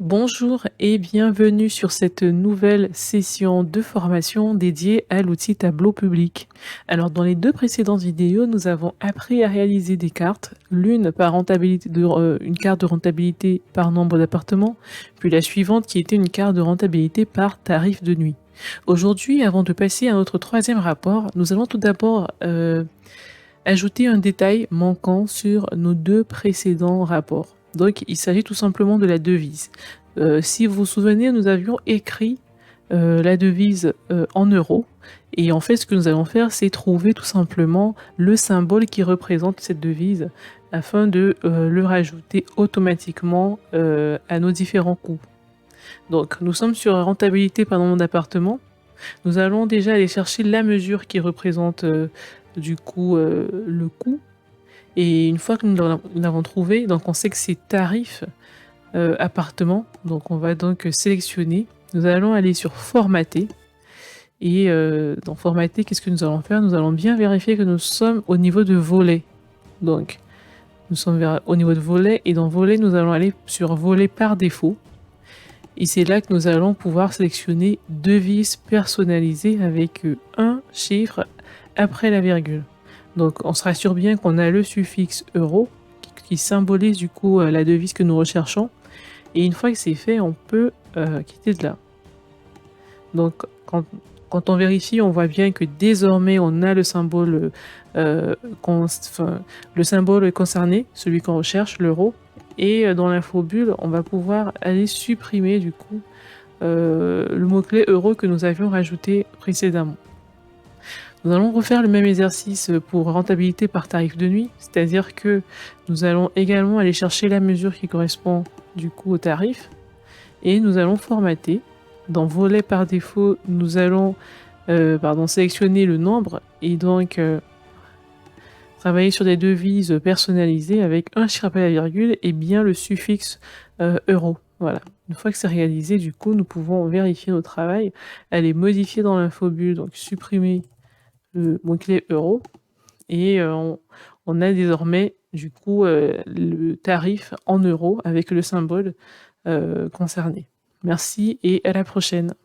Bonjour et bienvenue sur cette nouvelle session de formation dédiée à l'outil tableau public. Alors dans les deux précédentes vidéos, nous avons appris à réaliser des cartes, l'une par rentabilité une carte de rentabilité par nombre d'appartements, puis la suivante qui était une carte de rentabilité par tarif de nuit. Aujourd'hui, avant de passer à notre troisième rapport, nous allons tout d'abord ajouter un détail manquant sur nos deux précédents rapports. Donc, il s'agit tout simplement de la devise. Si vous vous souvenez, nous avions écrit la devise en euros. Et en fait, ce que nous allons faire, c'est trouver tout simplement le symbole qui représente cette devise afin de le rajouter automatiquement à nos différents coûts. Donc, nous sommes sur rentabilité par nombre d'appartements. Nous allons déjà aller chercher la mesure qui représente du coup le coût. Et une fois que nous l'avons trouvé, donc on sait que c'est tarif appartement. Donc on va donc sélectionner. Nous allons aller sur formater. Et dans formater, qu'est-ce que nous allons faire? Nous allons bien vérifier que nous sommes au niveau de volet. Donc nous sommes au niveau de volet. Et dans volet, nous allons aller sur volet par défaut. Et c'est là que nous allons pouvoir sélectionner devise personnalisée avec un chiffre après la virgule. Donc on se rassure bien qu'on a le suffixe euro qui symbolise du coup la devise que nous recherchons. Et une fois que c'est fait, on peut quitter de là. Donc quand on vérifie, on voit bien que désormais on a le symbole, le symbole concerné, celui qu'on recherche, l'euro. Et dans l'infobulle, on va pouvoir aller supprimer du coup le mot-clé euro que nous avions rajouté précédemment. Nous allons refaire le même exercice pour rentabilité par tarif de nuit, c'est-à-dire que nous allons également aller chercher la mesure qui correspond du coup au tarif et nous allons formater. Dans volet par défaut, nous allons sélectionner le nombre et donc travailler sur des devises personnalisées avec un chiffre après la virgule et bien le suffixe euro. Voilà. Une fois que c'est réalisé, du coup, nous pouvons vérifier notre travail, aller modifier dans l'infobulle, donc supprimer le mot-clé euro et on a désormais du coup le tarif en euros avec le symbole concerné. Merci et à la prochaine.